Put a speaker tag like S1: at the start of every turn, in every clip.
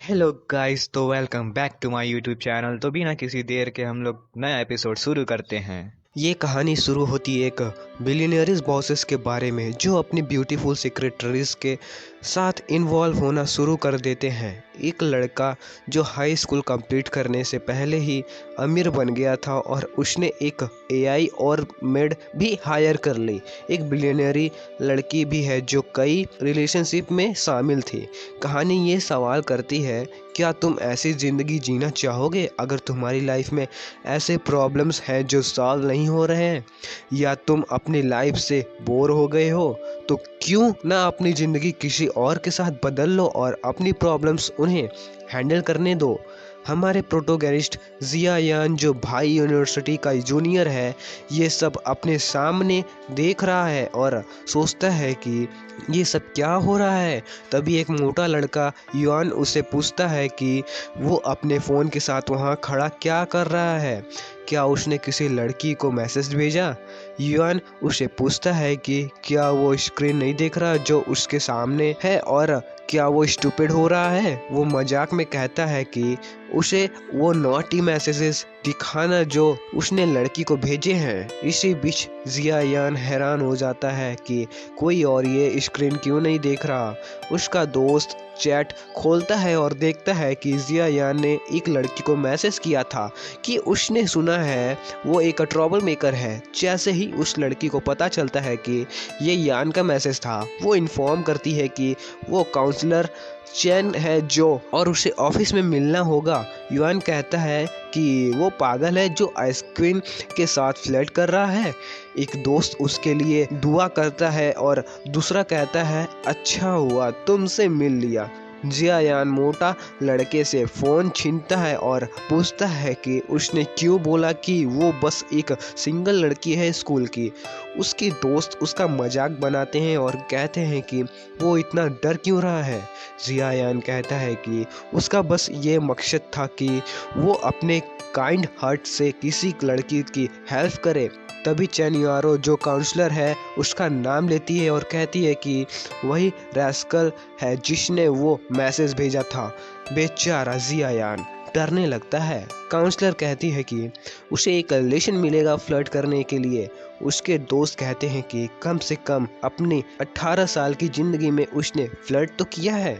S1: Hello guys, तो welcome back to my YouTube channel. तो बिना किसी देर के हम लोग नया एपिसोड शुरू करते हैं।
S2: ये कहानी शुरू होती है एक बिलियनियर्स बॉसेस के बारे में जो अपनी ब्यूटीफुल सेक्रेटरीज के साथ इन्वॉल्व होना शुरू कर देते हैं। एक लड़का जो हाई स्कूल कंप्लीट करने से पहले ही अमीर बन गया था और उसने एक एआई और मेड भी हायर कर ली। एक बिलियनरी लड़की भी है जो कई रिलेशनशिप में शामिल थी। कहानी ये सवाल करती है, क्या तुम ऐसी ज़िंदगी जीना चाहोगे अगर तुम्हारी लाइफ में ऐसे प्रॉब्लम्स हैं जो सॉल्व नहीं हो रहे हैं, या तुम अपनी लाइफ से बोर हो गए हो? तो क्यों ना अपनी ज़िंदगी किसी और के साथ बदल लो और अपनी प्रॉब्लम्स उन्हें हैंडल करने दो। हमारे प्रोटोगनिस्ट जिया यान, जो भाई यूनिवर्सिटी का जूनियर है, ये सब अपने सामने देख रहा है और सोचता है कि ये सब क्या हो रहा है। तभी एक मोटा लड़का युआन उसे पूछता है कि वो अपने फ़ोन के साथ वहाँ खड़ा क्या कर रहा है। क्या उसने किसी लड़की को मैसेज भेजा? युआन उसे पूछता है कि क्या वो स्क्रीन नहीं देख रहा जो उसके सामने है और क्या वो स्टूपिड हो रहा है। वो मजाक में कहता है कि उसे वो नॉटी मैसेजेस दिखाना जो उसने लड़की को भेजे हैं। इसी बीच जिया यान हैरान हो जाता है कि कोई और ये स्क्रीन क्यों नहीं देख रहा। उसका दोस्त चैट खोलता है और देखता है कि जिया यान ने एक लड़की को मैसेज किया था कि उसने सुना है वो एक ट्रबल मेकर है। जैसे ही उस लड़की को पता चलता है कि ये यान का मैसेज था, वो इन्फॉर्म करती है कि वो काउंसलर चैन है जो और उसे ऑफिस में मिलना होगा। युआन कहता है कि वो पागल है जो आइसक्रीम के साथ फ्लर्ट कर रहा है। एक दोस्त उसके लिए दुआ करता है और दूसरा कहता है, अच्छा हुआ तुमसे मिल लिया। जिया यान मोटा लड़के से फ़ोन छीनता है और पूछता है कि उसने क्यों बोला कि वो बस एक सिंगल लड़की है स्कूल की। उसके दोस्त उसका मजाक बनाते हैं और कहते हैं कि वो इतना डर क्यों रहा है। जिया यान कहता है कि उसका बस ये मकसद था कि वो अपने काइंड हार्ट से किसी लड़की की हेल्प करे। तभी चैन यारो, जो काउंसलर है, उसका नाम लेती है और कहती है कि वही रैस्कल है जिसने वो मैसेज भेजा था। बेचारा जिया यान डरने लगता है। काउंसलर कहती है कि उसे एक रिलेशन मिलेगा फ्लर्ट करने के लिए। उसके दोस्त कहते हैं कि कम से कम अपनी 18 साल की ज़िंदगी में उसने फ्लर्ट तो किया है।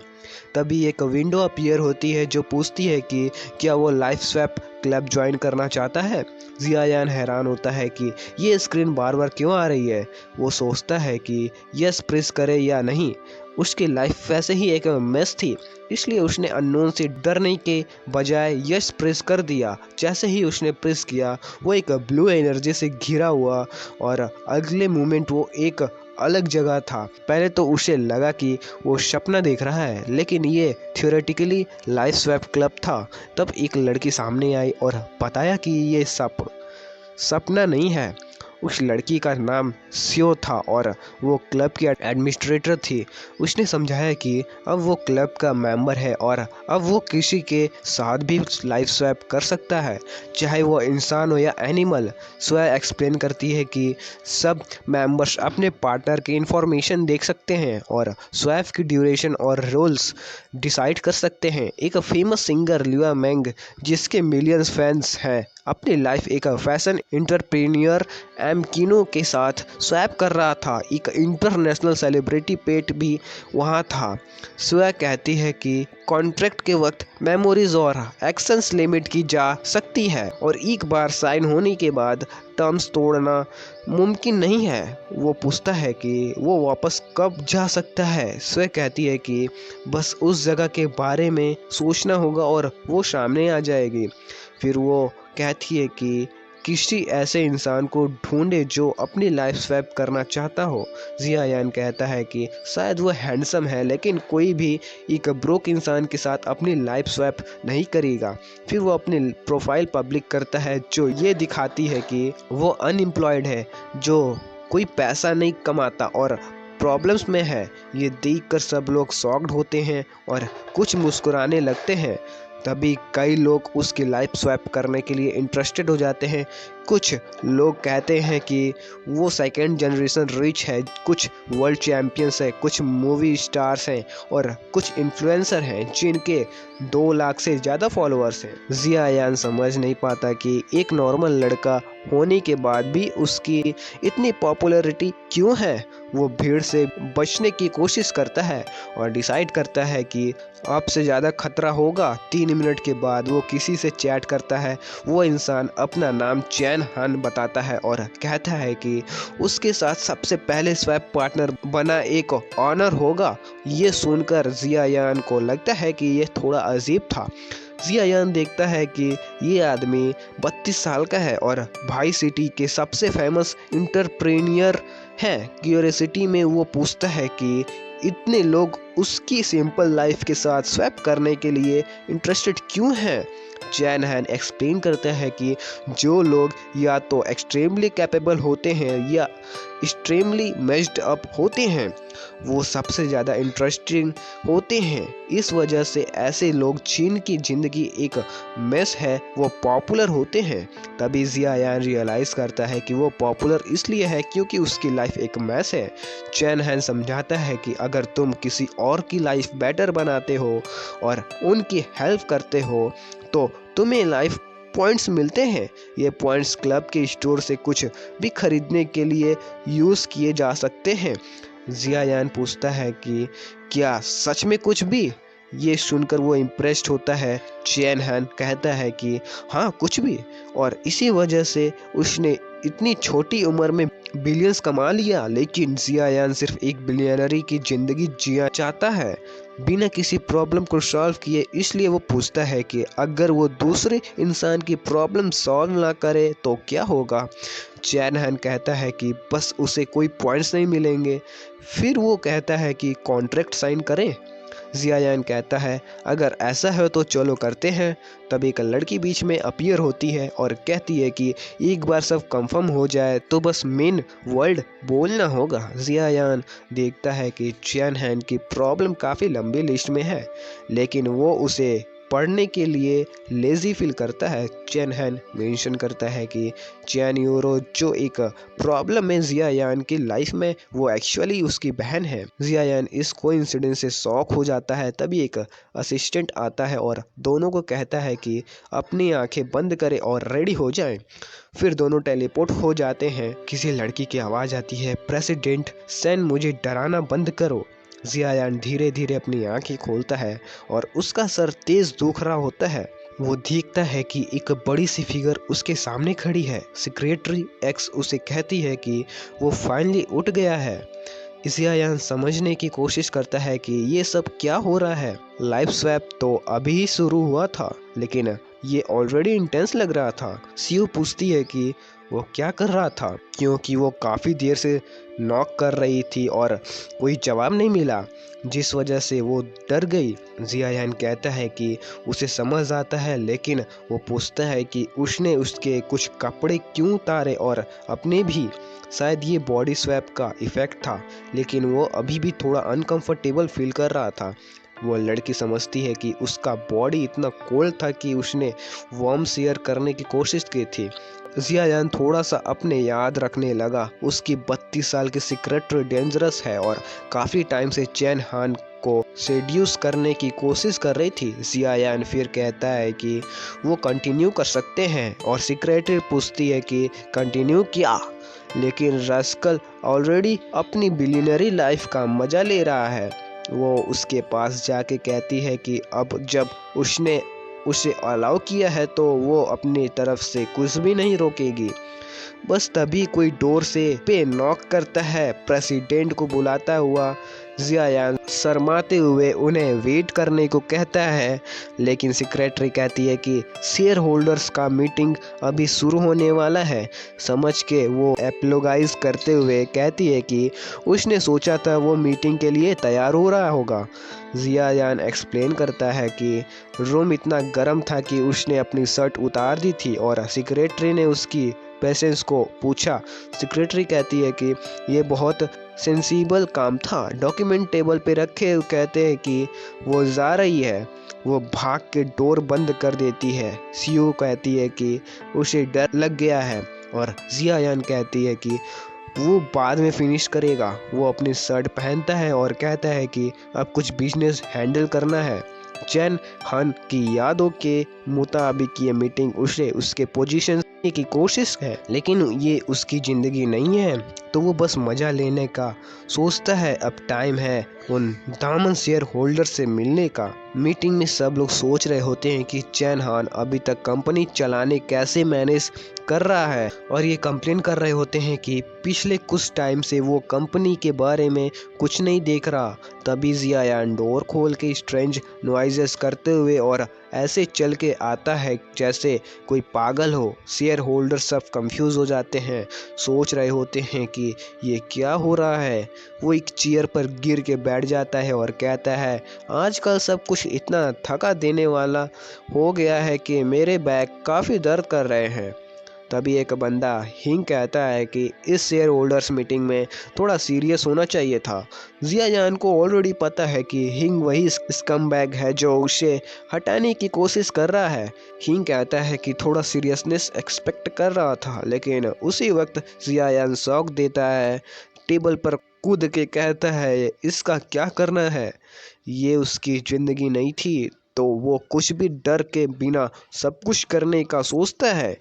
S2: तभी एक विंडो अपीयर होती है जो पूछती है कि क्या वो लाइफ स्वैप क्लब ज्वाइन करना चाहता है। जिया यान हैरान होता है कि ये स्क्रीन बार बार क्यों आ रही है। वो सोचता है कि यस प्रेस करे या नहीं। उसकी लाइफ वैसे ही एक मेस थी, इसलिए उसने अननोन से डरने के बजाय यस प्रेस कर दिया। जैसे ही उसने प्रेस किया, वो एक ब्लू एनर्जी से घिरा हुआ और अगले मोमेंट वो एक अलग जगह था। पहले तो उसे लगा कि वो सपना देख रहा है, लेकिन ये थियोरेटिकली लाइफ स्वैप क्लब था। तब एक लड़की सामने आई और बताया कि ये सपना नहीं है। उस लड़की का नाम सियो था और वो क्लब की एडमिनिस्ट्रेटर थी। उसने समझाया कि अब वो क्लब का मेंबर है और अब वो किसी के साथ भी लाइफ स्वैप कर सकता है, चाहे वो इंसान हो या एनिमल। स्वयं एक्सप्लेन करती है कि सब मेंबर्स अपने पार्टनर की इंफॉर्मेशन देख सकते हैं और स्वैप की ड्यूरेशन और रोल्स डिसाइड कर सकते हैं। एक फेमस सिंगर लिया मेंग, जिसके मिलियंस फैंस हैं, अपनी लाइफ एक फैशन एंटरप्रेन्योर एमकिनो के साथ स्वैप कर रहा था। एक इंटरनेशनल सेलिब्रिटी पेट भी वहाँ था। स्वैप कहती है कि कॉन्ट्रैक्ट के वक्त मेमोरीज और एक्शंस लिमिट की जा सकती है और एक बार साइन होने के बाद टर्म्स तोड़ना मुमकिन नहीं है। वो पूछता है कि वो वापस कब जा सकता है। स्वयं कहती है कि बस उस जगह के बारे में सोचना होगा और वो सामने आ जाएगी। फिर वो कहती है कि किसी ऐसे इंसान को ढूंढे जो अपनी लाइफ स्वैप करना चाहता हो। जिया यान कहता है कि शायद वो हैंडसम है, लेकिन कोई भी एक ब्रोक इंसान के साथ अपनी लाइफ स्वैप नहीं करेगा। फिर वो अपनी प्रोफाइल पब्लिक करता है जो ये दिखाती है कि वो अनएम्प्लॉयड है, जो कोई पैसा नहीं कमाता और प्रॉब्लम्स में है। ये देखकर सब लोग शॉक्ड होते हैं और कुछ मुस्कुराने लगते हैं। तभी कई लोग उसकी लाइफ स्वैप करने के लिए इंटरेस्टेड हो जाते हैं, कुछ लोग कहते हैं कि वो सेकंड जनरेशन रिच है, कुछ वर्ल्ड चैम्पियंस है, कुछ मूवी स्टार्स हैं और कुछ इन्फ्लुएंसर हैं जिनके 2 लाख से ज़्यादा फॉलोअर्स हैं। जिया यान समझ नहीं पाता कि एक नॉर्मल लड़का होने के बाद भी उसकी इतनी पॉपुलैरिटी क्यों है। वो भीड़ से बचने की कोशिश करता है और डिसाइड करता है कि आपसे ज़्यादा खतरा होगा। 3 मिनट के बाद वो किसी से चैट करता है। वो इंसान अपना नाम चैन हान बताता है और कहता है कि उसके साथ सबसे पहले स्वैप पार्टनर बना एक ऑनर होगा। ये सुनकर जिया यान को लगता है कि ये थोड़ा अजीब था। जिया यान देखता है कि ये आदमी 32 साल का है और भाई सिटी के सबसे फेमस इंटरप्रेन्योर हैं। क्यूरियोसिटी में वो पूछता है कि इतने लोग उसकी सिंपल लाइफ के साथ स्वैप करने के लिए इंटरेस्टेड क्यों हैं। चैन हैन एक्सप्लेन करता है कि जो लोग या तो एक्सट्रीमली कैपेबल होते हैं या एक्सट्रीमली मेज्ड अप होते हैं वो सबसे ज़्यादा इंटरेस्टिंग होते हैं। इस वजह से ऐसे लोग जिनकी ज़िंदगी एक मेस है वो पॉपुलर होते हैं। तभी जिया यान रियलाइज़ करता है कि वो पॉपुलर इसलिए है क्योंकि उसकी लाइफ एक मेस है। चैन हैन समझाता है कि अगर तुम किसी और की लाइफ बेटर बनाते हो और उनकी हेल्प करते हो तो तुम्हें लाइफ पॉइंट्स मिलते हैं। ये पॉइंट्स क्लब के स्टोर से कुछ भी खरीदने के लिए यूज़ किए जा सकते हैं। जिया यान पूछता है कि क्या सच में कुछ भी। ये सुनकर वो इम्प्रेस्ड होता है। चैन हैन कहता है कि हाँ कुछ भी, और इसी वजह से उसने इतनी छोटी उम्र में बिलियंस कमा लिया। लेकिन जिया यान सिर्फ एक बिलियनरी की ज़िंदगी जिया चाहता है बिना किसी प्रॉब्लम को सॉल्व किए। इसलिए वो पूछता है कि अगर वो दूसरे इंसान की प्रॉब्लम सॉल्व ना करे तो क्या होगा। चैन हैन कहता है कि बस उसे कोई पॉइंट्स नहीं मिलेंगे। फिर वो कहता है कि कॉन्ट्रैक्ट साइन करें। जिया यान कहता है अगर ऐसा है तो चलो करते हैं। तब एक लड़की बीच में अपीयर होती है और कहती है कि एक बार सब कंफर्म हो जाए तो बस मेन वर्ड बोलना होगा। जिया यान देखता है कि चैन हैन की प्रॉब्लम काफ़ी लंबी लिस्ट में है लेकिन वो उसे पढ़ने के लिए लेजी फील करता है। चैन हैन मेंशन करता है कि चैन यूरो जो एक प्रॉब्लम है जिया यान की लाइफ में वो एक्चुअली उसकी बहन है। जिया यान इस कोइंसिडेंस से शॉक हो जाता है। तभी एक असिस्टेंट आता है और दोनों को कहता है कि अपनी आंखें बंद करें और रेडी हो जाएं। फिर दोनों टेलीपोर्ट हो जाते हैं। किसी लड़की की आवाज़ आती है, प्रेसिडेंट सेन मुझे डराना बंद करो। जिया यान धीरे धीरे अपनी आंखें खोलता है और उसका सर तेज दुख रहा होता है। वो देखता है कि एक बड़ी सी फिगर उसके सामने खड़ी है। सेक्रेटरी एक्स उसे कहती है कि वो फाइनली उठ गया है। जिया यान समझने की कोशिश करता है कि ये सब क्या हो रहा है। लाइफ स्वैप तो अभी ही शुरू हुआ था लेकिन ये ऑलरेडी इंटेंस लग रहा था। सीयू पूछती है कि वो क्या कर रहा था क्योंकि वो काफ़ी देर से नॉक कर रही थी और कोई जवाब नहीं मिला जिस वजह से वो डर गई। जिया यान कहता है कि उसे समझ आता है लेकिन वो पूछता है कि उसने उसके कुछ कपड़े क्यों उतारे और अपने भी। शायद ये बॉडी स्वैप का इफ़ेक्ट था लेकिन वो अभी भी थोड़ा अनकंफर्टेबल फील कर रहा था। वो लड़की समझती है कि उसका बॉडी इतना कोल्ड था कि उसने वार्म शेयर करने की कोशिश की थी। जिया यान थोड़ा सा अपने याद रखने लगा। उसकी 32 साल की सेक्रेटरी डेंजरस है और काफ़ी टाइम से चैन हान को सेड्यूस करने की कोशिश कर रही थी। जिया यान फिर कहता है कि वो कंटिन्यू कर सकते हैं और सेक्रेटरी पूछती है कि कंटिन्यू क्या, लेकिन रास्कल ऑलरेडी अपनी बिलियनरी लाइफ का मज़ा ले रहा है। वो उसके पास जाके कहती है कि अब जब उसने उसे अलाउ किया है तो वो अपनी तरफ से कुछ भी नहीं रोकेगी। बस तभी कोई डोर से पे नॉक करता है। प्रेसिडेंट को बुलाता हुआ जिया यान शर्माते हुए उन्हें वेट करने को कहता है लेकिन सेक्रेटरी कहती है कि शेयर होल्डर्स का मीटिंग अभी शुरू होने वाला है। समझ के वो एप्लोगाइज करते हुए कहती है कि उसने सोचा था वो मीटिंग के लिए तैयार हो रहा होगा। जिया यान एक्सप्लेन करता है कि रूम इतना गर्म था कि उसने अपनी शर्ट उतार दी थी और सेक्रेटरी ने उसकी पेशेंस को पूछा। सेक्रेटरी कहती है कि ये बहुत सेंसिबल काम था। डॉक्यूमेंट टेबल पे रखे कहते हैं कि वो जा रही है। वो भाग के डोर बंद कर देती है। सीयू कहती है कि उसे डर लग गया है। और जियायान कहती है कि वो बाद में फिनिश करेगा। वो अपनी शर्ट पहनता है और कहता है कि अब कुछ बिजनेस हैंडल करना है। चैन हान की यादों के मुताबिक ये मीटिंग उसे उसके पोजीशन की कोशिश है, लेकिन ये उसकी ज़िंदगी नहीं है, तो वो बस मज़ा लेने का सोचता है। अब टाइम है उन दामन शेयर होल्डर से मिलने का। मीटिंग में सब लोग सोच रहे होते हैं कि चैन हान अभी तक कंपनी चलाने कैसे मैनेज कर रहा है, और ये कंप्लेन कर रहे होते हैं कि पिछले कुछ टाइम से वो कंपनी के बारे में कुछ नहीं देख रहा। तभी जियायान डोर खोल के स्ट्रेंज नॉइजेस करते हुए और ऐसे चल के आता है जैसे कोई पागल हो। शेयर होल्डर सब कंफ्यूज हो जाते हैं, सोच रहे होते हैं कि ये क्या हो रहा है। वो एक चेयर पर गिर के बैठ जाता है और कहता है, आजकल सब कुछ इतना थका देने वाला हो गया है कि मेरे बैक काफ़ी दर्द कर रहे हैं। तभी एक बंदा हिंग कहता है कि इस शेयर होल्डर्स मीटिंग में थोड़ा सीरियस होना चाहिए था। जियायान को ऑलरेडी पता है कि हिंग वही स्कमबैग है जो उसे हटाने की कोशिश कर रहा है। हिंग कहता है कि थोड़ा सीरियसनेस एक्सपेक्ट कर रहा था, लेकिन उसी वक्त जियायान शॉक देता है, टेबल पर कूद के कहता है इसका क्या करना है, ये उसकी ज़िंदगी नहीं थी, तो वो कुछ भी डर के बिना सब कुछ करने का सोचता है।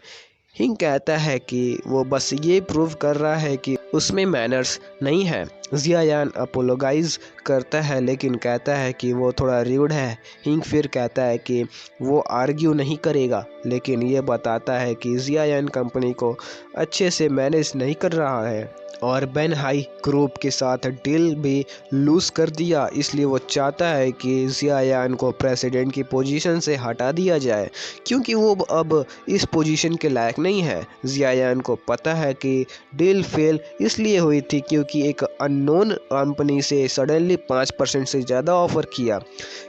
S2: हिंग कहता है कि वो बस ये प्रूव कर रहा है कि उसमें मैनर्स नहीं है। जियायान अपोलोगाइज करता है, लेकिन कहता है कि वो थोड़ा र्यूड है। हिंग फिर कहता है कि वो आर्ग्यू नहीं करेगा, लेकिन ये बताता है कि जियायान कंपनी को अच्छे से मैनेज नहीं कर रहा है और बेन हाई ग्रुप के साथ डील भी लूज कर दिया, इसलिए वो चाहता है कि जियायान को प्रेसिडेंट की पोजीशन से हटा दिया जाए, क्योंकि वो अब इस पोजीशन के लायक नहीं है। जियायान को पता है कि डील फेल इसलिए हुई थी क्योंकि एक अननोन कंपनी से सडनली 5% से ज़्यादा ऑफर किया।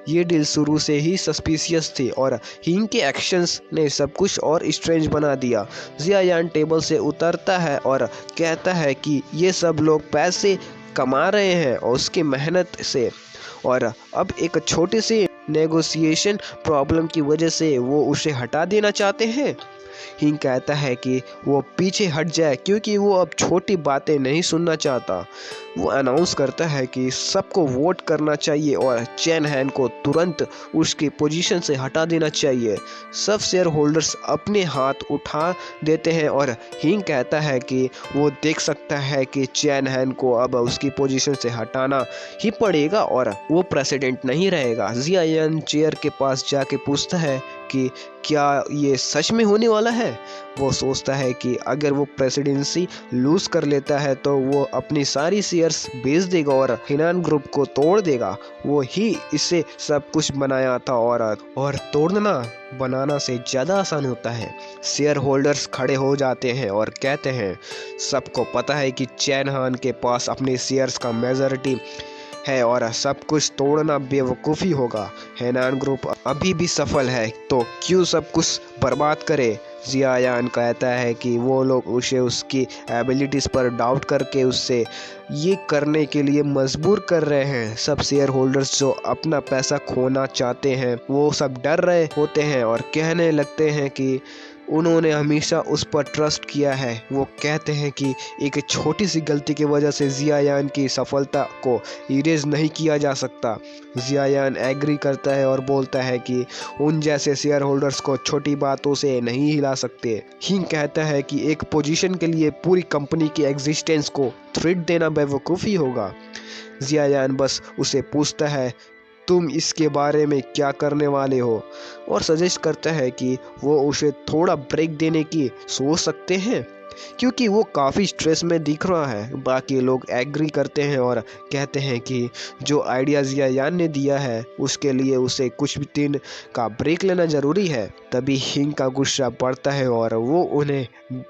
S2: ये डील शुरू से ही सस्पिशियस थी और हिंग के एक्शंस ने सब कुछ और स्ट्रेंज बना दिया। जियायान टेबल से उतरता है और कहता है कि ये सब लोग पैसे कमा रहे हैं और उसकी मेहनत से, और अब एक छोटी सी नेगोशिएशन प्रॉब्लम की वजह से वो उसे हटा देना चाहते हैं। हिंग कहता है कि वो पीछे हट जाए क्योंकि वो अब छोटी बातें नहीं सुनना चाहता। वो अनाउंस करता है कि सबको वोट करना चाहिए और चैन हैन को तुरंत उसकी पोजीशन से हटा देना चाहिए। सब शेयर होल्डर्स अपने हाथ उठा देते हैं और हिंग कहता है कि वो देख सकता है कि चैन हैन को अब उसकी पोजीशन से हटाना ही पड़ेगा और वो प्रेसिडेंट नहीं रहेगा। जियायान चेयर के पास जाके पूछता है कि क्या ये सच में होने वाला है। वो सोचता है कि अगर वो प्रेसिडेंसी लूज कर लेता है तो वो अपनी सारी शेयर्स बेच देगा और हिनान ग्रुप को तोड़ देगा। वो ही इससे सब कुछ बनाया था और तोड़ना बनाना से ज़्यादा आसान होता है। शेयर होल्डर्स खड़े हो जाते हैं और कहते हैं सबको पता है कि चैन हान के पास अपने शेयर्स का मेजॉरिटी है और सब कुछ तोड़ना बेवकूफ़ी होगा। हेनान ग्रुप अभी भी सफल है, तो क्यों सब कुछ बर्बाद करे। जियायान कहता है कि वो लोग उसे उसकी एबिलिटीज़ पर डाउट करके उससे ये करने के लिए मजबूर कर रहे हैं। सब शेयर होल्डर्स जो अपना पैसा खोना चाहते हैं वो सब डर रहे होते हैं और कहने लगते हैं कि उन्होंने हमेशा उस पर ट्रस्ट किया है। वो कहते हैं कि एक छोटी सी गलती की वजह से जियायान की सफलता को इरेज नहीं किया जा सकता। जियायान एग्री करता है और बोलता है कि उन जैसे शेयर होल्डर्स को छोटी बातों से नहीं हिला सकते। हिंग कहता है कि एक पोजीशन के लिए पूरी कंपनी की एग्जिस्टेंस को थ्रेट देना बेवकूफ़ी होगा। जियायान बस उसे पूछता है तुम इसके बारे में क्या करने वाले हो, और सजेस्ट करता है कि वो उसे थोड़ा ब्रेक देने की सोच सकते हैं क्योंकि वो काफ़ी स्ट्रेस में दिख रहा है। बाकी लोग एग्री करते हैं और कहते हैं कि जो आइडिया जियायान ने दिया है उसके लिए उसे कुछ भी दिन का ब्रेक लेना ज़रूरी है। तभी हिंग का गुस्सा बढ़ता है और वो उन्हें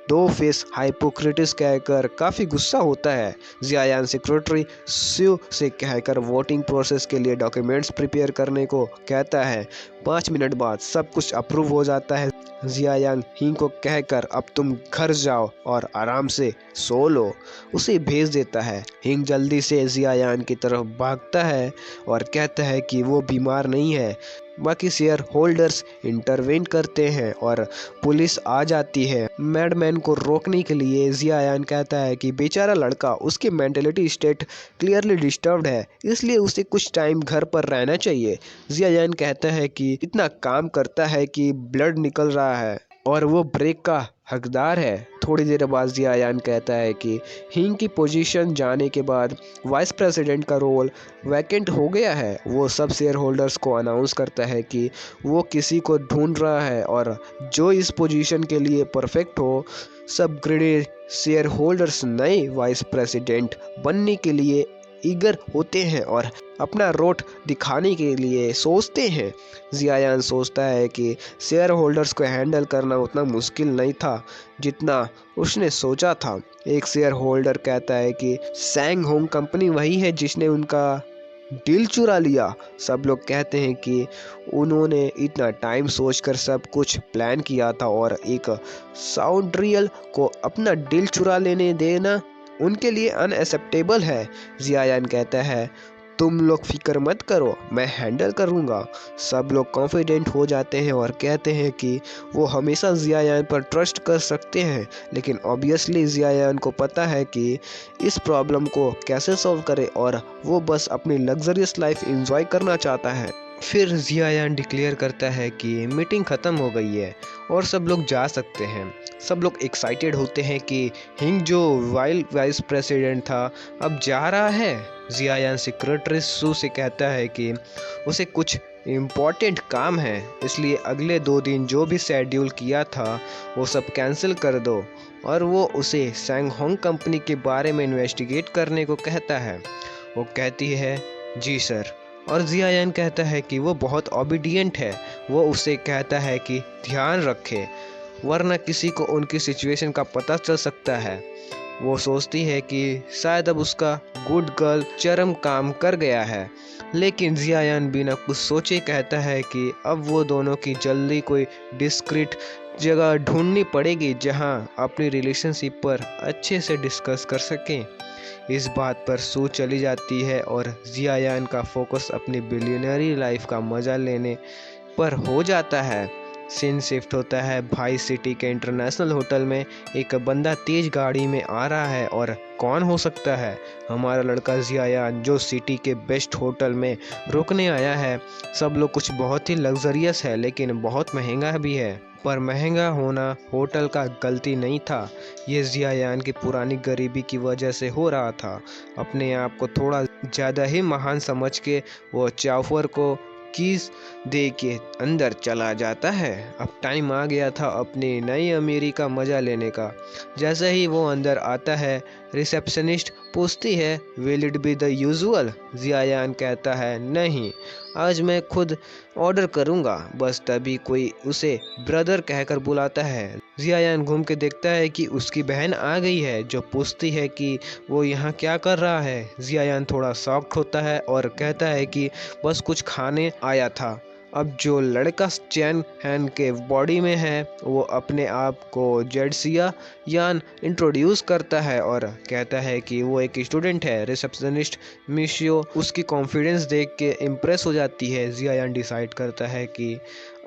S2: दो फेस हाइपोक्रेटिस कहकर काफ़ी गुस्सा होता है। जियायान सेक्रेटरी स्यू से कहकर वोटिंग प्रोसेस के लिए डॉक्यूमेंट्स प्रिपेयर करने को कहता है। 5 मिनट बाद सब कुछ अप्रूव हो जाता है। जियायान हिंग को कहकर अब तुम घर जाओ और आराम से सो लो उसे भेज देता है। हिंग जल्दी से जियायान की तरफ भागता है और कहता है कि वो बीमार नहीं है, बाकी शेयर होल्डर्स इंटरवेन करते हैं और पुलिस आ जाती है मैडमैन को रोकने के लिए। जियायान कहता है कि बेचारा लड़का, उसकी मेंटलिटी स्टेट क्लियरली डिस्टर्ब्ड है, इसलिए उसे कुछ टाइम घर पर रहना चाहिए। जियायान कहता है कि इतना काम करता है कि ब्लड निकल रहा है और वो ब्रेक का हकदार है। थोड़ी देर बाद जियायान कहता है कि हिंग की पोजीशन जाने के बाद वाइस प्रेसिडेंट का रोल वैकेंट हो गया है। वो सब शेयर होल्डर्स को अनाउंस करता है कि वो किसी को ढूंढ रहा है और जो इस पोजीशन के लिए परफेक्ट हो। सब ग्रेडी शेयर होल्डर्स नए वाइस प्रेसिडेंट बनने के लिए ईगर होते हैं और अपना रोट दिखाने के लिए सोचते हैं। जियायान सोचता है कि शेयर होल्डर्स को हैंडल करना उतना मुश्किल नहीं था जितना उसने सोचा था। एक शेयर होल्डर कहता है कि सैंग होंग कंपनी वही है जिसने उनका डील चुरा लिया। सब लोग कहते हैं कि उन्होंने इतना टाइम सोचकर सब कुछ प्लान किया था और एक साउंड्रियल को अपना डील चुरा लेने देना उनके लिए अनएक्सेप्टेबल है। जियायान कहता है तुम लोग फिक्र मत करो, मैं हैंडल करूँगा। सब लोग कॉन्फिडेंट हो जाते हैं और कहते हैं कि वो हमेशा जियायान पर ट्रस्ट कर सकते हैं, लेकिन ऑब्वियसली जियायान को पता है कि इस प्रॉब्लम को कैसे सॉल्व करे और वो बस अपनी लग्जरियस लाइफ एंजॉय करना चाहता है। फिर जियायान डिक्लेयर करता है कि मीटिंग ख़त्म हो गई है और सब लोग जा सकते हैं। सब लोग एक्साइटेड होते हैं कि हिंग जो वाइस प्रेसिडेंट था अब जा रहा है। जियायान सेक्रेटरी सू से कहता है कि उसे कुछ इम्पोर्टेंट काम है, इसलिए अगले 2 दिन जो भी शेड्यूल किया था वो सब कैंसिल कर दो और वो उसे सैंग होंग कंपनी के बारे में इन्वेस्टिगेट करने को कहता है। वो कहती है जी सर, और जियायान कहता है कि वो बहुत ओबीडियंट है। वो उसे कहता है कि ध्यान रखे वरना किसी को उनकी सिचुएशन का पता चल सकता है। वो सोचती है कि शायद अब उसका गुड गर्ल चरम काम कर गया है, लेकिन जियायान बिना कुछ सोचे कहता है कि अब वो दोनों की जल्दी कोई डिस्क्रीट जगह ढूंढनी पड़ेगी जहां अपनी रिलेशनशिप पर अच्छे से डिस्कस कर सकें। इस बात पर सू चली जाती है और जियायान का फोकस अपनी बिलियनरी लाइफ का मज़ा लेने पर हो जाता है। सीन शिफ्ट होता है भाई सिटी के इंटरनेशनल होटल में। एक बंदा तेज गाड़ी में आ रहा है और कौन हो सकता है, हमारा लड़का जियायान, जो सिटी के बेस्ट होटल में रुकने आया है। सब लोग कुछ बहुत ही लग्जरियस है लेकिन बहुत महंगा भी है, पर महंगा होना होटल का गलती नहीं था, ये जियायान की पुरानी गरीबी की वजह से हो रहा था। अपने आप को थोड़ा ज़्यादा ही महान समझ के वो चाउफर को कीज दे के अंदर चला जाता है। अब टाइम आ गया था अपनी नई अमीरी का मज़ा लेने का। जैसे ही वो अंदर आता है रिसेप्शनिस्ट पूछती है will it be the usual. Jiayan कहता है नहीं, आज मैं खुद ऑर्डर करूँगा। बस तभी कोई उसे ब्रदर कहकर बुलाता है। जियायान घूम के देखता है कि उसकी बहन आ गई है, जो पूछती है कि वो यहाँ क्या कर रहा है। जियायान थोड़ा शॉक्ड होता है और कहता है कि बस कुछ खाने आया था। अब जो लड़का चैन हैन के बॉडी में है वो अपने आप को जेडसिया यान इंट्रोड्यूस करता है और कहता है कि वो एक स्टूडेंट है। रिसेप्शनिस्ट मिशियो उसकी कॉन्फिडेंस देख के इम्प्रेस हो जाती है। जियायान डिसाइड करता है कि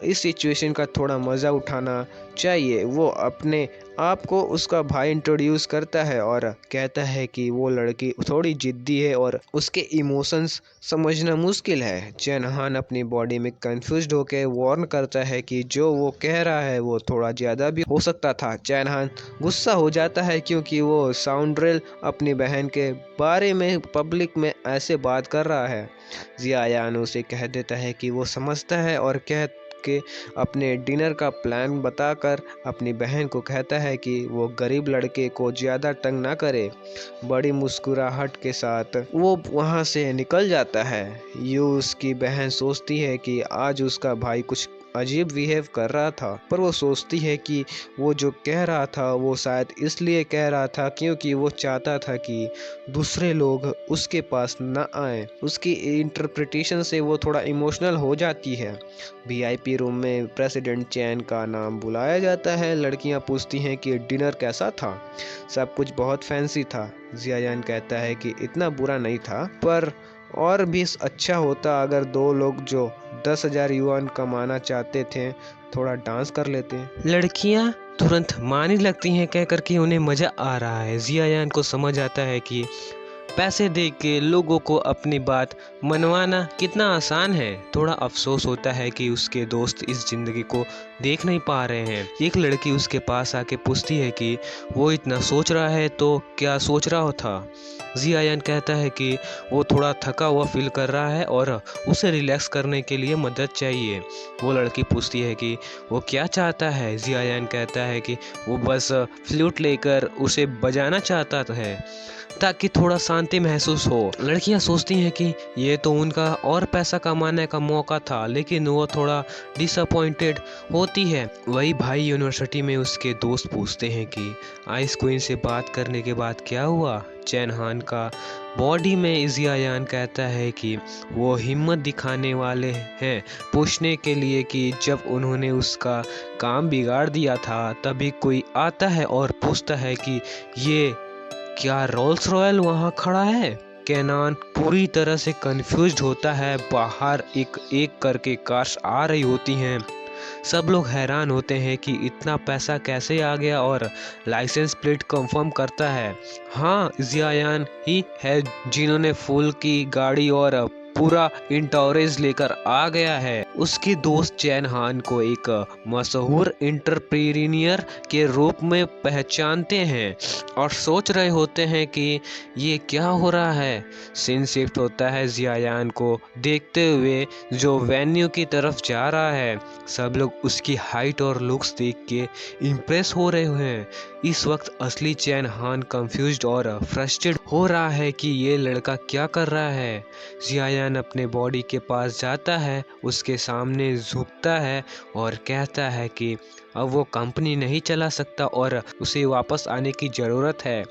S2: इस सिचुएशन का थोड़ा मज़ा उठाना चाहिए। वो अपने आप को उसका भाई इंट्रोड्यूस करता है और कहता है कि वो लड़की थोड़ी जिद्दी है और उसके इमोशंस समझना मुश्किल है। चैन हान अपनी बॉडी में कंफ्यूज्ड होकर वार्न करता है कि जो वो कह रहा है वो थोड़ा ज़्यादा भी हो सकता था। चैन हान गुस्सा हो जाता है क्योंकि वो साउंड्रेल अपनी बहन के बारे में पब्लिक में ऐसे बात कर रहा है। जियायान उसे कह देता है कि वो समझता है और कह के अपने डिनर का प्लान बताकर अपनी बहन को कहता है कि वो गरीब लड़के को ज़्यादा तंग ना करे। बड़ी मुस्कुराहट के साथ वो वहाँ से निकल जाता है। उसकी बहन सोचती है कि आज उसका भाई कुछ अजीब बिहेव कर रहा था, पर वो सोचती है कि वो जो कह रहा था वो शायद इसलिए कह रहा था क्योंकि वो चाहता था कि दूसरे लोग उसके पास न आए। उसकी इंटरप्रिटेशन से वो थोड़ा इमोशनल हो जाती है। वीआईपी रूम में प्रेसिडेंट चैन का नाम बुलाया जाता है। लड़कियां पूछती हैं कि डिनर कैसा था। सब कुछ बहुत फैंसी था। जियायान कहता है कि इतना बुरा नहीं था, पर और भी अच्छा होता अगर 2 लोग जो 10,000 युआन कमाना चाहते थे, थोड़ा डांस कर लेते हैं।
S3: लड़कियां तुरंत मानने लगती हैं कहकर कि उन्हें मज़ा आ रहा है। जियायान को समझ आता है कि पैसे दे के लोगों को अपनी बात मनवाना कितना आसान है। थोड़ा अफसोस होता है कि उसके दोस्त इस ज़िंदगी को देख नहीं पा रहे हैं। एक लड़की उसके पास आके पूछती है कि वो इतना सोच रहा है तो क्या सोच रहा था। जियायान कहता है कि वो थोड़ा थका हुआ फील कर रहा है और उसे रिलैक्स करने के लिए मदद चाहिए। वो लड़की पूछती है कि वो क्या चाहता है। जियायान कहता है कि वो बस फ्लूट लेकर उसे बजाना चाहता है ताकि थोड़ा शांति महसूस हो। लड़कियां सोचती हैं कि ये तो उनका और पैसा कमाने का मौका था, लेकिन वो थोड़ा डिसअपॉइंटेड होती है। वही भाई यूनिवर्सिटी में उसके दोस्त पूछते हैं कि आइस क्वीन से बात करने के बाद क्या हुआ। चैन हान का बॉडी में जियायान कहता है कि वो हिम्मत दिखाने वाले हैं पूछने के लिए कि जब उन्होंने उसका काम बिगाड़ दिया था तभी कोई आता है और पूछता है कि ये क्या रोल्स रॉयल वहाँ खड़ा है। केनान पूरी तरह से कंफ्यूज्ड होता है। बाहर एक एक करके कार्स आ रही होती हैं। सब लोग हैरान होते हैं कि इतना पैसा कैसे आ गया और लाइसेंस प्लेट कंफर्म करता है हाँ जियायान ही है जिन्होंने फूल की गाड़ी और पूरा इंटोरेज लेकर आ गया है। उसके दोस्त चैन हान को एक मशहूर एंटरप्रेन्योर के रूप में पहचानते हैं और सोच रहे होते हैं कि ये क्या हो रहा है। सीन शिफ्ट होता है जियायान को देखते हुए जो वेन्यू की तरफ जा रहा है। सब लोग उसकी हाइट और लुक्स देख के इम्प्रेस हो रहे हैं। इस वक्त असली चैन हान कंफ्यूज्ड और फ्रस्ट्रेटेड हो रहा है कि ये लड़का क्या कर रहा है। जियायान अपने बॉडी के पास जाता है, उसके सामने झुकता है और कहता है कि अब वो कंपनी नहीं चला सकता और उसे वापस आने की ज़रूरत है।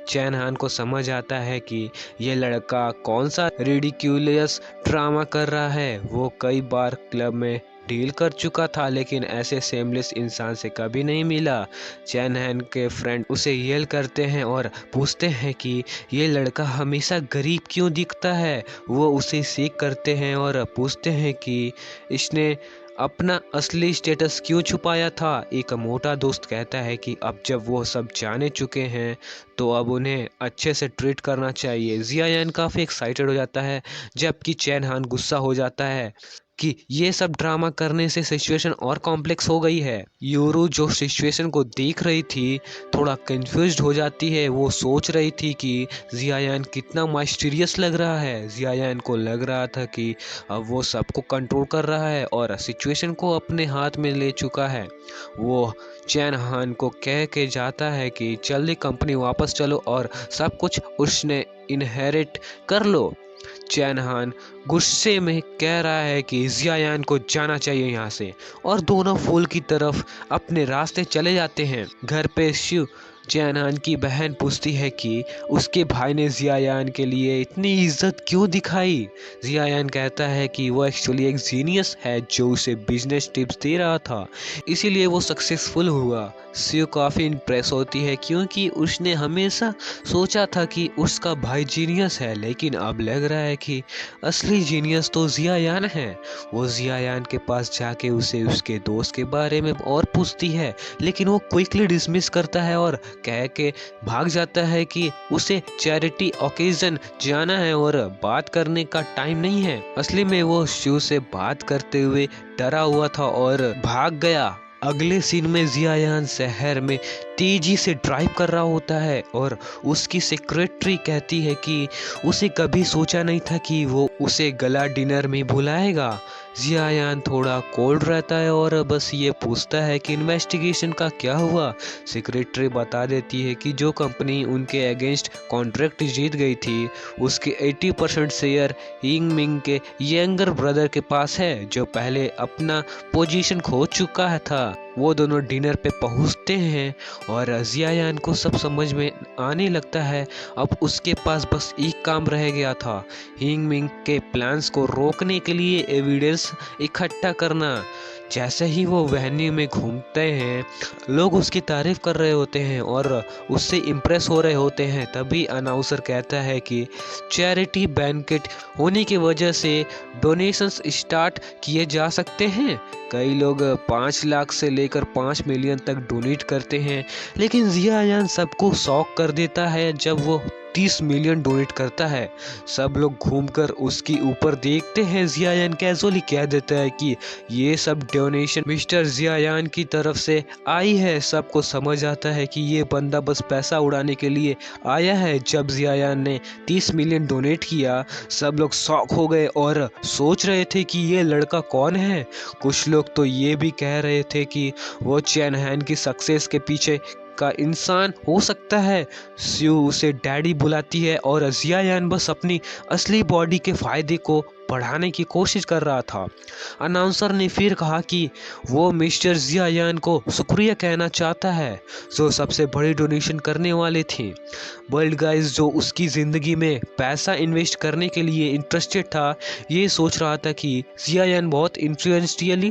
S3: चैन हान को समझ आता है कि ये लड़का कौन सा रिडिक्यूलियस ड्रामा कर रहा है। वो कई बार क्लब में डील कर चुका था लेकिन ऐसे सेमलेस इंसान से कभी नहीं मिला। चैन हान के फ्रेंड उसे येल करते हैं और पूछते हैं कि ये लड़का हमेशा गरीब क्यों दिखता है। वो उसे सीख करते हैं और पूछते हैं कि इसने अपना असली स्टेटस क्यों छुपाया था। एक मोटा दोस्त कहता है कि अब जब वो सब जाने चुके हैं तो अब उन्हें अच्छे से ट्रीट करना चाहिए। जियायान काफ़ी एक्साइटेड हो जाता है जबकि चैन हान गुस्सा हो जाता है कि ये सब ड्रामा करने से सिचुएशन और कॉम्प्लेक्स हो गई है। यूरू जो सिचुएशन को देख रही थी थोड़ा कंफ्यूज्ड हो जाती है। वो सोच रही थी कि जियायान कितना माइस्टीरियस लग रहा है। जियायान को लग रहा था कि अब वो सबको कंट्रोल कर रहा है और सिचुएशन को अपने हाथ में ले चुका है। वो चैन हान को कह के जाता है कि जल्दी कंपनी वापस चलो और सब कुछ उसने इनहेरिट कर लो। चैन हान गुस्से में कह रहा है कि जियायान को जाना चाहिए यहाँ से और दोनों फूल की तरफ अपने रास्ते चले जाते हैं। घर पे शिव चैन हान की बहन पूछती है कि उसके भाई ने जियायान के लिए इतनी इज्जत क्यों दिखाई। जियायान कहता है कि वो एक्चुअली एक जीनियस है जो उसे बिजनेस टिप्स दे रहा था, इसीलिए वो सक्सेसफुल हुआ। शिव काफ़ी इम्प्रेस होती है क्योंकि उसने हमेशा सोचा था कि उसका भाई जीनियस है, लेकिन अब लग रहा है कि असली जीनियस तो जियायान है। वो जियायान के पास जाके उसे उसके दोस्त के बारे में और पूछती है लेकिन वो क्विकली डिसमिस करता है और कह के भाग जाता है कि उसे चैरिटी ओकेजन जाना है और बात करने का टाइम नहीं है। असली में वो शिव से बात करते हुए डरा हुआ था और भाग गया। अगले सीन में जियायान शहर में तेजी से ड्राइव कर रहा होता है और उसकी सेक्रेटरी कहती है कि उसे कभी सोचा नहीं था कि वो उसे गला डिनर में बुलाएगा। जियायान थोड़ा कोल्ड रहता है और बस ये पूछता है कि इन्वेस्टिगेशन का क्या हुआ। सेक्रेटरी बता देती है कि जो कंपनी उनके अगेंस्ट कॉन्ट्रैक्ट जीत गई थी उसके 80% शेयर यिंग मिंग के यंगर ब्रदर के पास है जो पहले अपना पोजीशन खो चुका था। वो दोनों डिनर पे पहुंचते हैं और जियायान को सब समझ में आने लगता है। अब उसके पास बस एक काम रह गया था, यिंग मिंग के प्लान्स को रोकने के लिए एविडेंस इकट्ठा करना। जैसे ही वो वेन्यू में घूमते हैं, लोग उसकी तारीफ कर रहे होते हैं और उससे इम्प्रेस हो रहे होते हैं। तभी अनाउंसर कहता है कि चैरिटी बैंकेट होने की वजह से डोनेशंस स्टार्ट किए जा सकते हैं। कई लोग 5 लाख से लेकर 5 मिलियन तक डोनेट करते हैं, लेकिन जियायान सबको शॉक कर देता है जब वो 30 मिलियन डोनेट करता है। सब लोग घूमकर उसके ऊपर देखते हैं। जियायान कैजुअली कह देता है कि ये सब डोनेशन मिस्टर जियायान की तरफ से आई है। सबको समझ आता है कि ये बंदा बस पैसा उड़ाने के लिए आया है। जब जियायान ने 30 मिलियन डोनेट किया, सब लोग शॉक हो गए और सोच रहे थे कि ये लड़का कौन है। कुछ लोग तो ये भी कह रहे थे कि वो चैन हैन की सक्सेस के पीछे का इंसान हो सकता है। स्यू उसे डैडी बुलाती है और जियायान बस अपनी असली बॉडी के फायदे को बढ़ाने की कोशिश कर रहा था। अनाउंसर ने फिर कहा कि वो मिस्टर जियायान को शुक्रिया कहना चाहता है जो सबसे बड़ी डोनेशन करने वाले थे। वर्ल्ड गाइज जो उसकी ज़िंदगी में पैसा इन्वेस्ट करने के लिए इंटरेस्टेड था, ये सोच रहा था कि जियायान बहुत इन्फ्लुएंशियली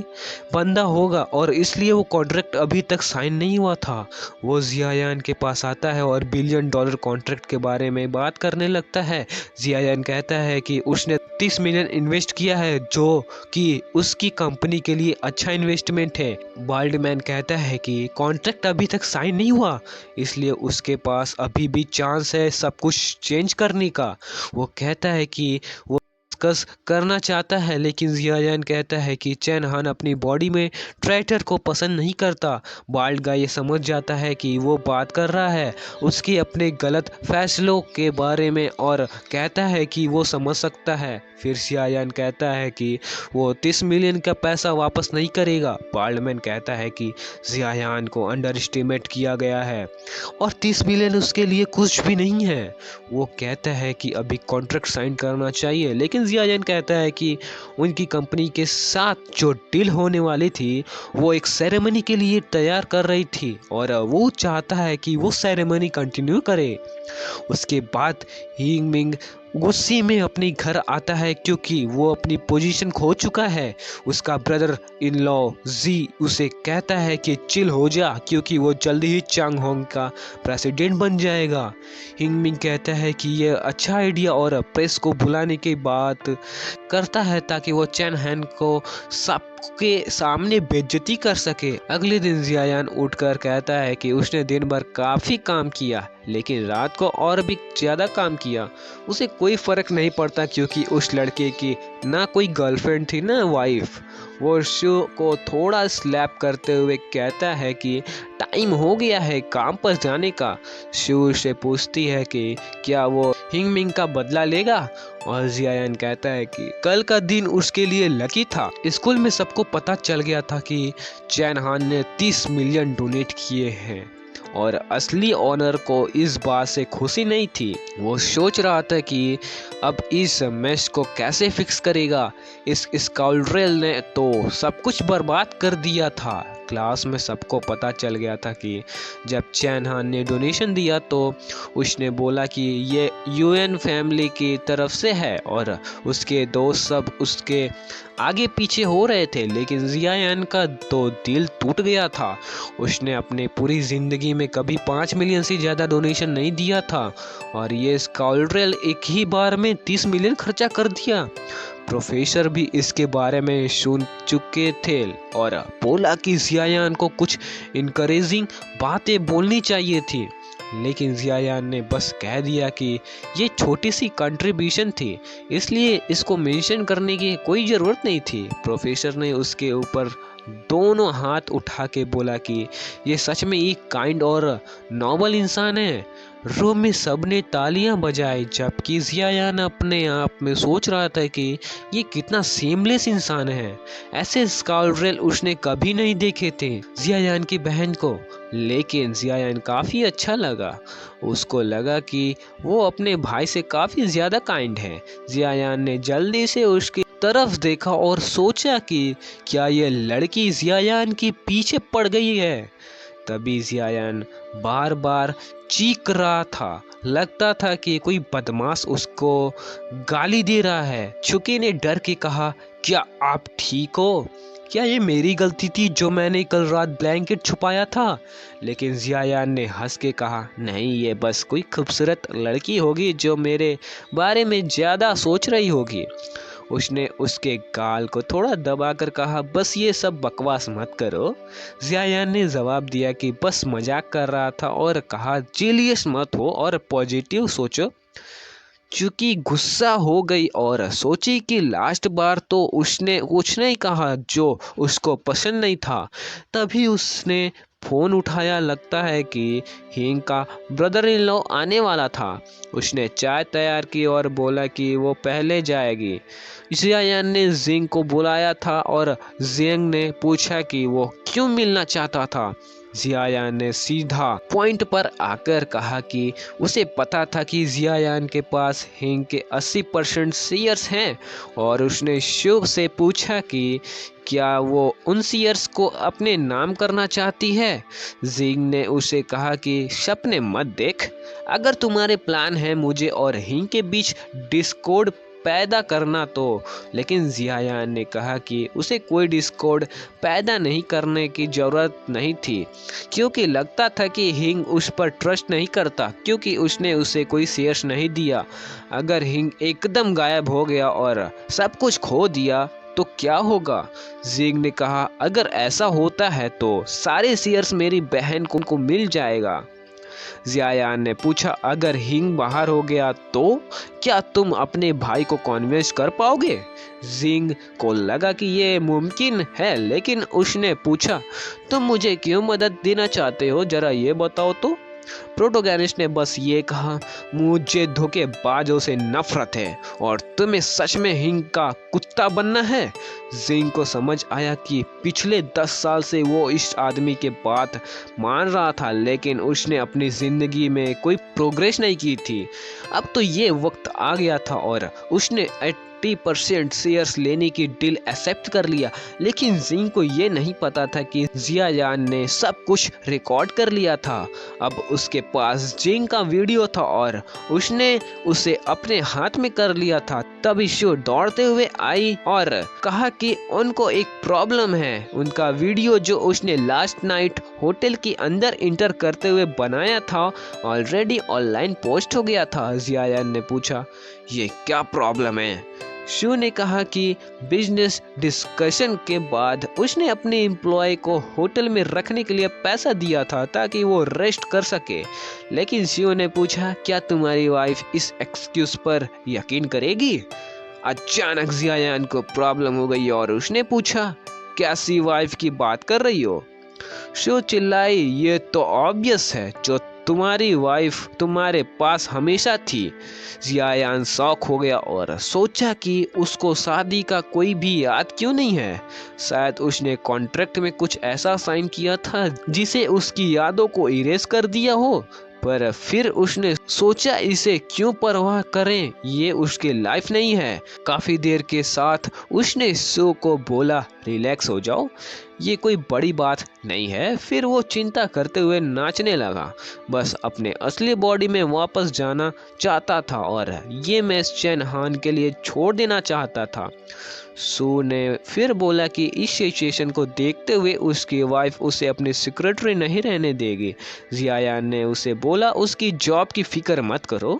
S3: बंदा होगा और इसलिए वो कॉन्ट्रैक्ट अभी तक साइन नहीं हुआ था। वो जियायान के पास आता है और $1 बिलियन कॉन्ट्रैक्ट के बारे में बात करने लगता है। जियायान कहता है कि उसने 30 मिलियन इन्वेस्ट किया है जो कि उसकी कंपनी के लिए अच्छा इन्वेस्टमेंट है। बाल्डमैन कहता है कि कॉन्ट्रैक्ट अभी तक साइन नहीं हुआ, इसलिए उसके पास अभी भी चांस है सब कुछ चेंज करने का। वो कहता है कि वो डिस्कस करना चाहता है, लेकिन जियायान कहता है कि चैन हान अपनी बॉडी में ट्रैटर को पसंद नहीं करता। बाल्ड गाय ये समझ जाता है कि वो बात कर रहा है उसके अपने गलत फैसलों के बारे में और कहता है कि वो समझ सकता है। फिर जियायान कहता है कि वो 30 मिलियन का पैसा वापस नहीं करेगा। बाल्डमैन कहता है कि जियायान को अंडर एस्टिमेट किया गया है और 30 मिलियन उसके लिए कुछ भी नहीं है। वो कहता है कि अभी कॉन्ट्रैक्ट साइन करना चाहिए, लेकिन जियायान कहता है कि उनकी कंपनी के साथ जो डील होने वाली थी वो एक सेरेमनी के लिए तैयार कर रही थी और वो चाहता है कि वो सेरेमनी कंटिन्यू करे। उसके बाद हिंग मिंग गुस्से में अपने घर आता है क्योंकि वो अपनी पोजीशन खो चुका है। उसका ब्रदर इन लॉ जी उसे कहता है कि चिल हो जा क्योंकि वो जल्दी ही चांग होंग का प्रेसिडेंट बन जाएगा। हिंगमिंग कहता है कि ये अच्छा आइडिया और प्रेस को बुलाने की बात करता है ताकि वो चैन हैन को सबके सामने बेइज्जती कर सके। अगले दिन जियायान उठकर कहता है कि उसने दिन भर काफ़ी काम किया, लेकिन रात को और भी ज़्यादा काम किया। उसे कोई फ़र्क नहीं पड़ता क्योंकि उस लड़के की ना कोई गर्लफ्रेंड थी ना वाइफ। वो शो को थोड़ा स्लैप करते हुए कहता है कि टाइम हो गया है काम पर जाने का। शू से पूछती है कि क्या वो हिंगमिंग का बदला लेगा और जियायान कहता है कि कल का दिन उसके लिए लकी था। स्कूल में सबको पता चल गया था कि चैन हान ने 30 मिलियन डोनेट किए हैं और असली ऑनर को इस बात से खुशी नहीं थी। वो सोच रहा था कि अब इस मैच को कैसे फिक्स करेगा। इस स्काउंड्रेल ने तो सब कुछ बर्बाद कर दिया था। क्लास में सबको पता चल गया था कि जब चैन हान ने डोनेशन दिया तो उसने बोला कि ये यूएन फैमिली की तरफ से है और उसके दोस्त सब उसके आगे पीछे हो रहे थे, लेकिन जियायान का तो दिल टूट गया था। उसने अपने पूरी ज़िंदगी में कभी 5 मिलियन से ज़्यादा डोनेशन नहीं दिया था और ये स्काउंड्रेल एक ही बार में 30 मिलियन खर्चा कर दिया। प्रोफेसर भी इसके बारे में सुन चुके थे और बोला कि जियायान को कुछ इनकरेजिंग बातें बोलनी चाहिए थी, लेकिन जियायान ने बस कह दिया कि ये छोटी सी कंट्रीब्यूशन थी, इसलिए इसको मेंशन करने की कोई ज़रूरत नहीं थी। प्रोफेसर ने उसके ऊपर दोनों हाथ उठा के बोला कि ये सच में एक काइंड और नॉबल इंसान है। रूम में सबने तालियां बजाई जबकि जियायान अपने आप में सोच रहा था कि ये कितना सेमलेस इंसान है। ऐसे स्काउंड्रेल उसने कभी नहीं देखे थे जियायान की बहन को, लेकिन जियायान काफ़ी अच्छा लगा। उसको लगा कि वो अपने भाई से काफ़ी ज़्यादा काइंड है। जियायान ने जल्दी से उसकी तरफ देखा और सोचा कि क्या ये लड़की जियायान के पीछे पड़ गई है। तभी जियायान बार बार चीख रहा था। लगता था कि कोई बदमाश उसको गाली दे रहा है। छुकी ने डर के कहा, क्या आप ठीक हो? क्या ये मेरी गलती थी जो मैंने कल रात ब्लैंकेट छुपाया था? लेकिन जियायान ने हंस के कहा, नहीं, ये बस कोई खूबसूरत लड़की होगी जो मेरे बारे में ज़्यादा सोच रही होगी। उसने उसके गाल को थोड़ा दबाकर कहा, बस ये सब बकवास मत करो। जियायान ने जवाब दिया कि बस मजाक कर रहा था और कहा, जीलियस मत हो और पॉजिटिव सोचो। चूंकि गुस्सा हो गई और सोची कि लास्ट बार तो उसने कुछ नहीं कहा जो उसको पसंद नहीं था, तभी उसने फोन उठाया। लगता है कि हिंग का ब्रदर इन लॉ आने वाला था। उसने चाय तैयार की और बोला कि वो पहले जाएगी। जियायान ने जिंग को बुलाया था और जिंग ने पूछा कि वो क्यों मिलना चाहता था। जियायान ने सीधा पॉइंट पर आकर कहा कि उसे पता था कि जियायान के पास हिंग के 80% शेयर्स हैं और उसने शुभ से पूछा कि क्या वो उन शेयर्स को अपने नाम करना चाहती है। जिंग ने उसे कहा कि सपने मत देख, अगर तुम्हारे प्लान है मुझे और हिंग के बीच डिस्कॉर्ड पैदा करना तो। लेकिन जियायान ने कहा कि उसे कोई डिस्कॉर्ड पैदा नहीं करने की ज़रूरत नहीं थी, क्योंकि लगता था कि हिंग उस पर ट्रस्ट नहीं करता, क्योंकि उसने उसे कोई शेयर्स नहीं दिया। अगर हिंग एकदम गायब हो गया और सब कुछ खो दिया तो क्या होगा? जिंग ने कहा, अगर ऐसा होता है तो सारे शेयर्स मेरी बहन को मिल जाएगा। जियायान ने पूछा, अगर हिंग बाहर हो गया तो क्या तुम अपने भाई को कन्विंस कर पाओगे? जिंग को लगा कि ये मुमकिन है, लेकिन उसने पूछा, तुम मुझे क्यों मदद देना चाहते हो, जरा ये बताओ तो। प्रोटोगेनिस्ट ने बस ये कहा, मुझे धोखेबाजों से नफरत है और तुम्हें सच में हिंग का कुत्ता बनना है। जिंग को समझ आया कि पिछले 10 साल से वो इस आदमी के बात मान रहा था, लेकिन उसने अपनी जिंदगी में कोई प्रोग्रेस नहीं की थी। अब तो ये वक्त आ गया था और उसने 80% शेयर्स लेने की डील एक्सेप्ट कर लिया। लेकिन जिंग को ये नहीं पता था कि जियायान ने सब कुछ रिकॉर्ड कर लिया था। अब उसके पास जिंग का वीडियो था और उसने उसे अपने हाथ में कर लिया था। तभी शो दौड़ते हुए आई और कहा कि उनको एक प्रॉब्लम है। उनका वीडियो जो उसने लास्ट नाइट होटल के अंदर इंटर करते हुए बनाया था ऑलरेडी ऑनलाइन पोस्ट हो गया था। जियायान ने पूछा, ये क्या प्रॉब्लम है? शू ने कहा कि बिजनेस डिस्कशन के बाद उसने अपने एम्प्लॉय को होटल में रखने के लिए पैसा दिया था ताकि वो रेस्ट कर सके। लेकिन शू ने पूछा, क्या तुम्हारी वाइफ इस एक्सक्यूज पर यकीन करेगी? अचानक जियायान को प्रॉब्लम हो गई और उसने पूछा, कैसी वाइफ की बात कर रही हो? शू चिल्लाई, ये तो ऑब्वियस है, जो तुम्हारी वाइफ तुम्हारे पास हमेशा थी। जियायान शॉक हो गया और सोचा कि उसको शादी का कोई भी याद क्यों नहीं है। शायद उसने कॉन्ट्रैक्ट में कुछ ऐसा साइन किया था जिसे उसकी यादों को इरेज कर दिया हो। पर फिर उसने सोचा, इसे क्यों परवाह करें, ये उसकी लाइफ नहीं है। काफी देर के साथ उसने शो को बोला, रिलैक्स हो जाओ, ये कोई बड़ी बात नहीं है। फिर वो चिंता करते हुए नाचने लगा, बस अपने असली बॉडी में वापस जाना चाहता था और ये मैच चैन हान के लिए छोड़ देना चाहता था। सू ने फिर बोला कि इस सिचुएशन को देखते हुए उसकी वाइफ उसे अपनी सेक्रेटरी नहीं रहने देगी। जियायान ने उसे बोला, उसकी जॉब की फिक्र मत करो,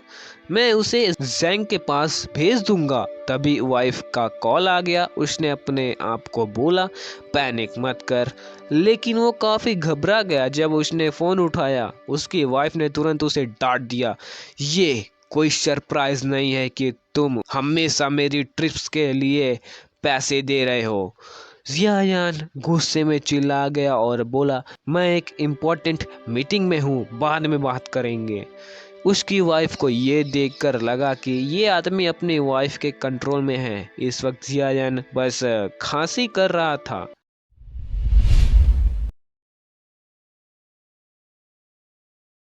S3: मैं उसे जैंग के पास भेज दूंगा। तभी वाइफ का कॉल आ गया। उसने अपने आप को बोला, पैनिक मत कर, लेकिन वो काफ़ी घबरा गया जब उसने फ़ोन उठाया। उसकी वाइफ ने तुरंत उसे डांट दिया, ये कोई सरप्राइज नहीं है कि तुम हमेशा मेरी ट्रिप्स के लिए पैसे दे रहे हो। जियायान गुस्से में चिल्ला गया और बोला, मैं एक इम्पोर्टेंट मीटिंग में हूँ, बाद में बात करेंगे। उसकी वाइफ को ये देखकर लगा कि ये आदमी अपनी वाइफ के कंट्रोल में है। इस वक्त जियायान बस खांसी कर रहा था।